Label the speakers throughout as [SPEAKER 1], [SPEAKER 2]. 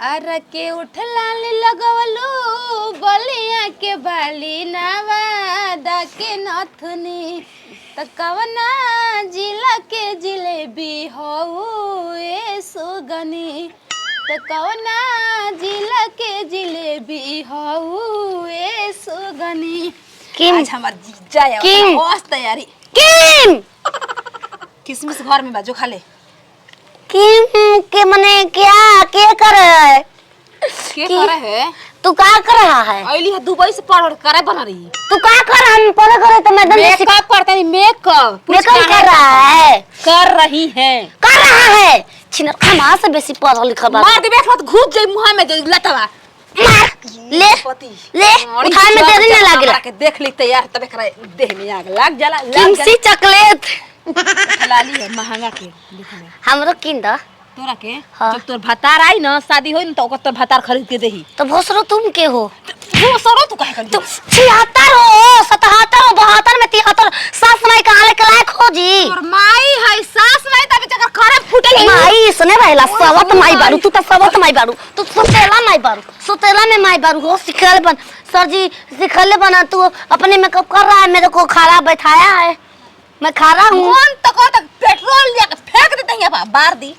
[SPEAKER 1] अरे के उठलाली लगवलू बलिया के बाली नवादा के नथुनी त कवना जिला के जिलेबी हऊ ए सुगनी त कवना जिला के जिलेबी हऊ ए सुगनी। आज हमार जीजा है बस तैयारी
[SPEAKER 2] किम
[SPEAKER 1] किसमिस घर में बाजू खा ले
[SPEAKER 2] किम के मने क्या कर रहा है
[SPEAKER 1] के करे है
[SPEAKER 2] तू क्या कर रहा है
[SPEAKER 1] अइली है दुबई से पढ़ करे बना रही
[SPEAKER 2] तू क्या कर रहा है पढ़ करे तो मैडम
[SPEAKER 1] मेकअप करता नहीं मेकअप
[SPEAKER 2] कर रहा है
[SPEAKER 1] कर रहा है
[SPEAKER 2] छिनर खमा से बेसी पढ़ लिखा बा
[SPEAKER 1] मार दे बेट घुस जाई मुंह में लतवा
[SPEAKER 2] मार ले उठा में देरी ना लागेला
[SPEAKER 1] के देख ली तैयार तबे करे देह में आग लग जाला
[SPEAKER 2] किमसी चॉकलेट
[SPEAKER 1] लाली है महंगा के दिखने
[SPEAKER 2] हमरो किन द
[SPEAKER 1] तोरा के
[SPEAKER 2] हाँ।
[SPEAKER 1] जब तोर भतार आई ना शादी होई न तो ओकर तो भतार खरीद के देही
[SPEAKER 2] तो भोसरो तुम के हो
[SPEAKER 1] वो सरो तू काहे कर
[SPEAKER 2] तुम 76 हो 77 हो 72 में 73 सास माई कहां ले के लायक हो जी
[SPEAKER 1] तोर माई है सास माई तबे जकर खरे फुटल
[SPEAKER 2] माई सुने रहला सवत माई बारू तू तो सवत माई बारू तू सुतेला में माई बारू हो सिखले बन सर जी सिखले बना तू अपने मेकअप कर रहा है मेरे को खड़ा बैठाया है मैं खड़ा हूं
[SPEAKER 1] कौन तक पेट्रोल लेके फेंक देते हैं यहां बार दी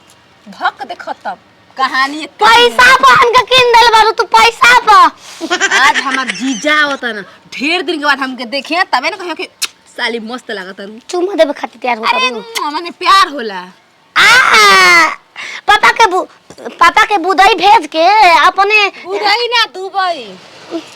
[SPEAKER 1] भक दे खत्म कहानी
[SPEAKER 2] पैसा बहन का किन दल बारू तू पैसा पर
[SPEAKER 1] आज हमार जीजा होता ना ढेर दिन के बाद हमके देखे तबे ना कहियो कि साली मस्त लागत है
[SPEAKER 2] चुम्मा देबे खातिर तैयार हो
[SPEAKER 1] अरे माने प्यार होला
[SPEAKER 2] पापा के बुदई भेज के अपने
[SPEAKER 1] बुदई ना दुबई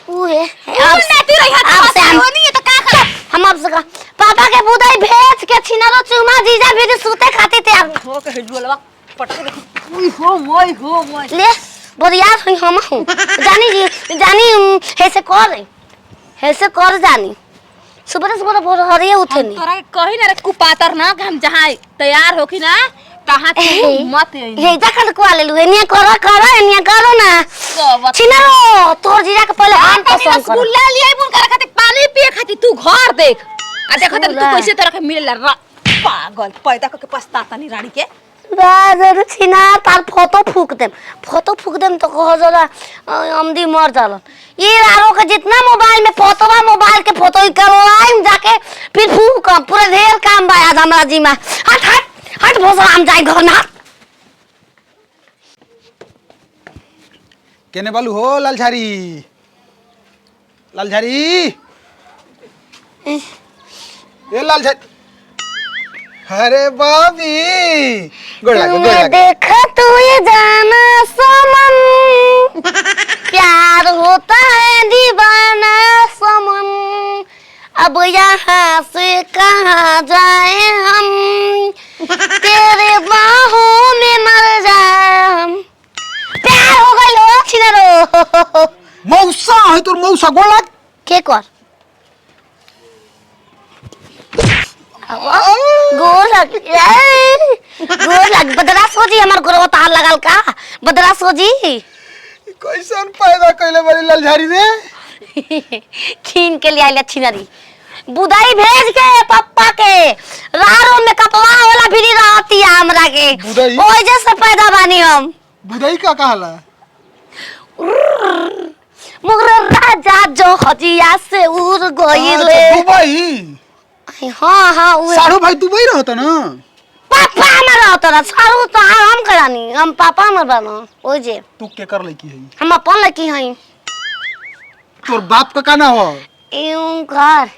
[SPEAKER 2] उहे
[SPEAKER 1] अब नाती रही हाथ से होनी है तो का कर
[SPEAKER 2] हम आपसे का पापा के बुदई भेज के छिनरो चुम्मा जीजा भी सूते खातिर तैयार
[SPEAKER 1] हो के हिलवा पटक ओई हो मोय
[SPEAKER 2] ले बोरिया हुई हम हूं जानी ऐसे कर जानी सुबह बोल हरिए उठनी
[SPEAKER 1] तोरा के कहि ना रे कुपातर ना हम जहां तैयार होखी ना तहां तू मत
[SPEAKER 2] हे जाकर को ले लू एनिया करो ना छिनरो तोर जीजा के पहले हम पसंद कर
[SPEAKER 1] रसगुल्ला लिए बुन कर खातिर पानी पिए खातिर तू घर देख आ देख तू कैसे तोरा के मिलेला पागल पैदा करके पछताता नहीं रानी के
[SPEAKER 2] बाजर छिना तार फोटो फूक देम तो कहो जरा अमदी मर जालन ये आरो के जितना मोबाइल में मोबाइल के फोटो करवाइम जाके फिर फूक पूरा ढेर काम बा आज हमरा जी में हट भोसरा हम जाई घर ना
[SPEAKER 3] केने बालू हो लालझारी ए लालझारी अरे बाबी गोड़
[SPEAKER 2] देखा तू ये जाना समन प्यार होता है दीवाना समन अब यहाँ से कहाँ जाए हम तेरे बाहों में मर जाए हम प्यार हो गई लो छिनरो
[SPEAKER 3] मौसा है तोर मौसा गोड़
[SPEAKER 2] के कर गोल बदला सोजी हमार गोरवा तार लगल का बदला सोजी
[SPEAKER 3] कैसन पैदा कइले बड़ी लालझारी रे
[SPEAKER 2] खीन के लिए आइला छिनरी बुदाई भेज के पप्पा के रारो में कपवा वाला भी रहती है हमरा के ओइ जैसे पैदा बानी हम
[SPEAKER 3] बुदाई का कहला
[SPEAKER 2] मुगर राजा जो हजिया से उड़ गइले
[SPEAKER 3] दुबई
[SPEAKER 2] हां उ
[SPEAKER 3] सारू भाई दुबई रहता ना
[SPEAKER 2] पापा हमर रहता ना सारू तो हम करानी हम पापा हमर बना ओइ जे
[SPEAKER 3] तू के कर लकी है
[SPEAKER 2] हम अपन लकी हई
[SPEAKER 3] तोर बाप का काना हो
[SPEAKER 2] यूं कर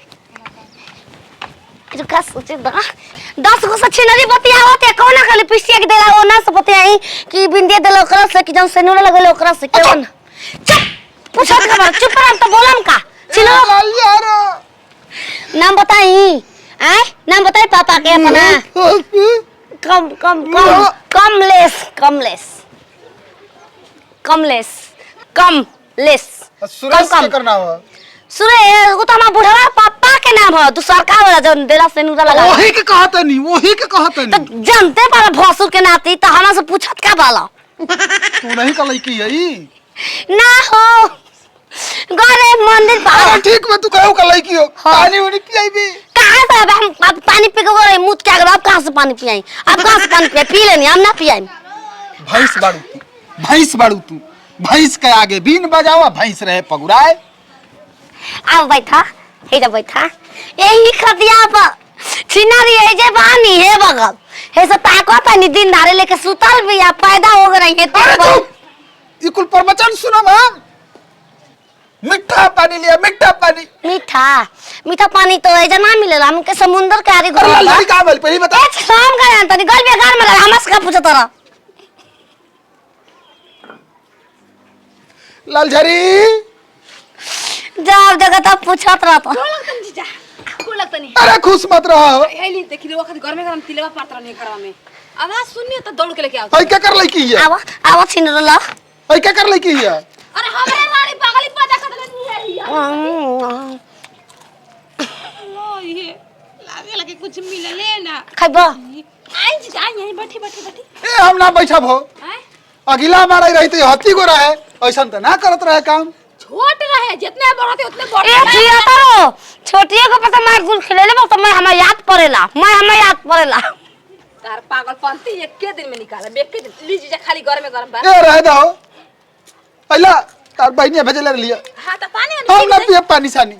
[SPEAKER 2] का सोचे 10 गो से छिनरी बतिया होते कोना खाली पिसिया के देला ओना से बतियाई कि बिंदिया देला ओकरा से कि जौन सेनुरा लगल ओकरा से केवन चुप पूछत खबर चुप रह तो बोलम का छिनो
[SPEAKER 3] यार
[SPEAKER 2] नाम बताई नाम बताई पापा के अपना कमलेस
[SPEAKER 3] सुरेश के करना हो
[SPEAKER 2] सुरेश वो तो हमारा बुढ़वा पापा के नाम है तू सरकार वाला जो देला सेनुरा लगा
[SPEAKER 3] वही के कहता नहीं
[SPEAKER 2] तो जानते पर भसुर के नाती तो हमरा से पूछत का बाला
[SPEAKER 3] तू नहीं का लड़की है
[SPEAKER 2] ना हो गरे मंदिर
[SPEAKER 3] अरे ठीक मैं तू कहू का लड़की हो पानी वानी पियाई भी
[SPEAKER 2] कहां से हम पानी पी के गरे मुंह क्या अब कहां से पानी पियाई अब कहां से पानी पी लेनी हम ना पियाई
[SPEAKER 3] भैंस बाड़ू तू भैंस के आगे बीन बजावा भैंस रहे पगुराए।
[SPEAKER 2] अब बैठा हे जब बैठा यही खतिया पर छिनारी है जे बानी है बगल हे से ताकत है दिन धारे लेके सुतल भी या पैदा हो गई है
[SPEAKER 3] अरे तू ये कुल प्रवचन सुनो मां। मीठा पानी लिया मीठा पानी।
[SPEAKER 2] मीठा पानी तो है जना मिलेला हमके समुंदर के आरी
[SPEAKER 3] अरे लड़ी का बोल पहले बता।
[SPEAKER 2] ए शाम का जानता नहीं गल बेकार में हमस का पूछत रहा
[SPEAKER 3] लालझरी
[SPEAKER 2] जब जगह तब पूछत रहा तो
[SPEAKER 1] लगतन जीजा को लगतनी।
[SPEAKER 3] अरे खुश मत रहो।
[SPEAKER 1] एली देखी रे वखत घर में गरम तिलवा पात्र नहीं करवा में आवाज सुनिए तो दौड़ के लेके आओ।
[SPEAKER 3] ओए क्या कर लई की है?
[SPEAKER 2] आवा छिन ला
[SPEAKER 3] ओए क्या कर लई की है?
[SPEAKER 1] अरे हमरे वाली पागली पैदा कर देनी है लो ये लागे लगे कुछ मिले ले ना
[SPEAKER 2] खइबा
[SPEAKER 1] आई जीजा आई यहीं बैठी बैठी बैठी।
[SPEAKER 3] ए हम ना बैठा भो
[SPEAKER 1] हैं
[SPEAKER 3] अगिला मारे रही तो हत्ती को रहे ऐसा तो ना करत रहे काम।
[SPEAKER 1] छोट रहे जितने बढ़ते उतने
[SPEAKER 2] ए
[SPEAKER 1] बढ़ते।
[SPEAKER 2] जिया तारो छोटिए को पता मार गुल खिलेले तो मैं हमें याद पड़ेला
[SPEAKER 1] तार पागलपंती एक के दिन में निकाला एक के दिन ली जीजा खाली घर में गरम बा।
[SPEAKER 3] ए रह दो पहला तार बहनिया भेजले लिया
[SPEAKER 1] हां त पानी
[SPEAKER 3] हम ना पिए पानी सानी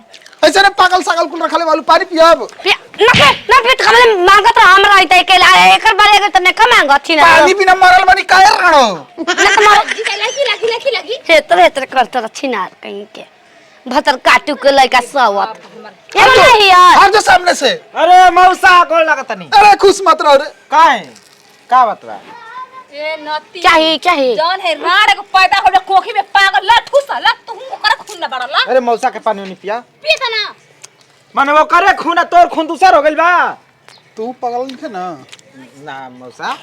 [SPEAKER 3] ऐसे ने पागल सागल कुल रखले वालू पानी पियाब
[SPEAKER 2] ना फिर हमले मांगत रहा हमरा इते के एकर बारे अगर तने का मांग अछि ना
[SPEAKER 3] पानी बिना मरल बनी काहे राणो
[SPEAKER 2] ना तुम्हारा
[SPEAKER 1] जीजा लगी
[SPEAKER 2] हेतर करत अछि ना कहीं के भतर काटू के लइका सवत
[SPEAKER 3] हट
[SPEAKER 2] एगो नहीं यार
[SPEAKER 3] हट जो सामने से।
[SPEAKER 4] अरे मौसा गोल लगत नहीं।
[SPEAKER 3] अरे खुश मत रहो रे।
[SPEAKER 4] काहे का बात बा?
[SPEAKER 1] ए नती
[SPEAKER 2] चाहिए
[SPEAKER 1] जौन है राड़ को पैदा होले कोखी में पागल ला ठुसा ला तू ओकरा खून ना बढ़ला
[SPEAKER 4] अरे मौसा के पानी नहीं पिया
[SPEAKER 1] पी त ना
[SPEAKER 4] माने वो करे खून तोर खून दूसर हो गइल बा।
[SPEAKER 3] तू पागल नहीं है ना।
[SPEAKER 4] ना मौसा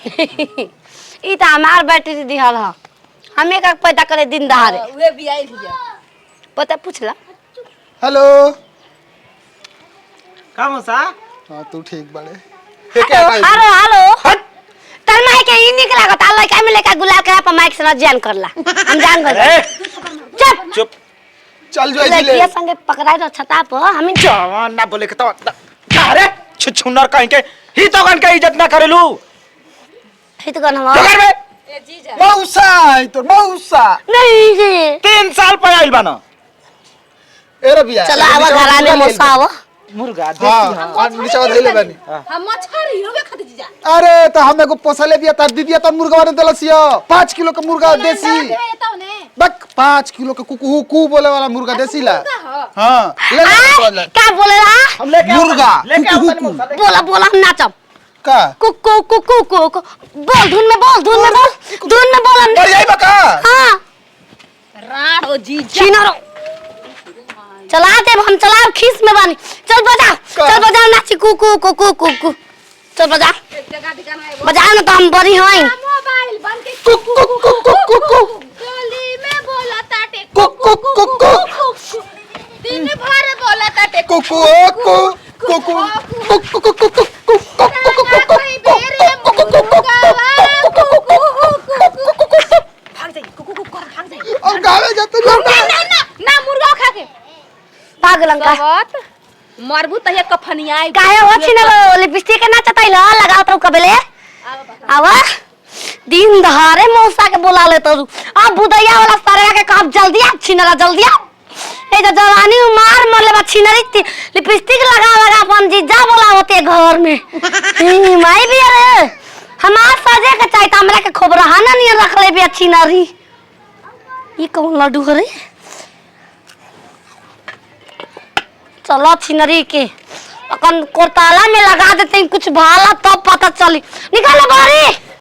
[SPEAKER 2] ई त हमार बेटी दिहल ह हमें का पैदा करे दिन दहाड़े
[SPEAKER 1] उहे भी आई हिया
[SPEAKER 2] पता पूछला
[SPEAKER 3] हेलो
[SPEAKER 4] का मौसा
[SPEAKER 3] हां तू ठीक बाड़े हे क्या
[SPEAKER 2] हेलो तर माई के ई निक लागत आ लइका में लेका गुलाल के पर माइक से जान करला हम जान गए
[SPEAKER 4] ए
[SPEAKER 2] चुप
[SPEAKER 4] चुप
[SPEAKER 3] चल जो ऐसे ले
[SPEAKER 2] लइकिया संगे पकड़ाई रो छता पर हम
[SPEAKER 4] जवान ना बोले के तो अरे छुछुनर कहीं के ही तो गन के इज्जत ना करेलू
[SPEAKER 2] हित गन हम
[SPEAKER 4] घर में
[SPEAKER 1] ए जीजा
[SPEAKER 3] मौसा है तो मौसा
[SPEAKER 2] नहीं जी
[SPEAKER 4] 3 साल पे आइल बाना।
[SPEAKER 3] ए रबिया
[SPEAKER 2] चलो आवा घराने मोसावा
[SPEAKER 4] मुर्गा
[SPEAKER 3] हां
[SPEAKER 4] देसी
[SPEAKER 3] और नीचे धइले बानी।
[SPEAKER 1] हम मछरी होबे खत जीजा
[SPEAKER 3] अरे तो हमें को पोसले बिया तार दीदिया तो मुर्गा वाले दलसिया 5 किलो का मुर्गा देसी
[SPEAKER 1] देता ने
[SPEAKER 3] बक 5 किलो का कुकू कू बोले वाला मुर्गा देसी ला।
[SPEAKER 1] हां
[SPEAKER 3] हां ले
[SPEAKER 2] क्या बोले रहा
[SPEAKER 4] हम लेके
[SPEAKER 3] मुर्गा,
[SPEAKER 4] लेके आओ
[SPEAKER 3] कुकू,
[SPEAKER 4] मौसा लेके
[SPEAKER 2] बोला बोला हम नाचब
[SPEAKER 3] का
[SPEAKER 2] कुकू कुकू कुकू बोल धुन में बोल हम
[SPEAKER 3] और यही बका
[SPEAKER 2] हां
[SPEAKER 1] राड़ ओ जीजा
[SPEAKER 2] चिनरो चला दे हम चलाओ खीस में बानी चल बजा नाची कुकू कुकू कुकू चल बजा
[SPEAKER 1] एक जगह दिखाना है
[SPEAKER 2] बजा ना तो हम बड़ी हई
[SPEAKER 1] मोबाइल बन के
[SPEAKER 3] कुकू
[SPEAKER 1] गली में बोला ताटे
[SPEAKER 3] कुकू
[SPEAKER 1] दिन भर बोला ताटे
[SPEAKER 3] कुकू कुकू कुकू
[SPEAKER 1] भाग जाइए कुकू कुकू भाग जाइए
[SPEAKER 3] और गावे जाते
[SPEAKER 1] ना मुर्गा खा के
[SPEAKER 2] पागल का
[SPEAKER 1] बहुत मरबू तहिया कफनियाई
[SPEAKER 2] काहे हो छिन लिपस्टिक के नाच तैला लगाओ तो कबले आवा दिन दहाड़े मौसा के बुला ले तो अब बुदैया वाला सारे के काम जल्दी आ छिनला जल्दी आ ए जो जवानी मार मरले बा छिनरी लिपस्टिक लगा अपन जीजा बोला होते घर में माई भी अरे हमार सजे के चाहिए त हमरा के खोबरा हाना नहीं रख ले बे छिनरी ई कौन लड्डू रे चलो छिनरी के अपन कोरताला में लगा देते हैं कुछ भाला तब पता चली निकालो बारी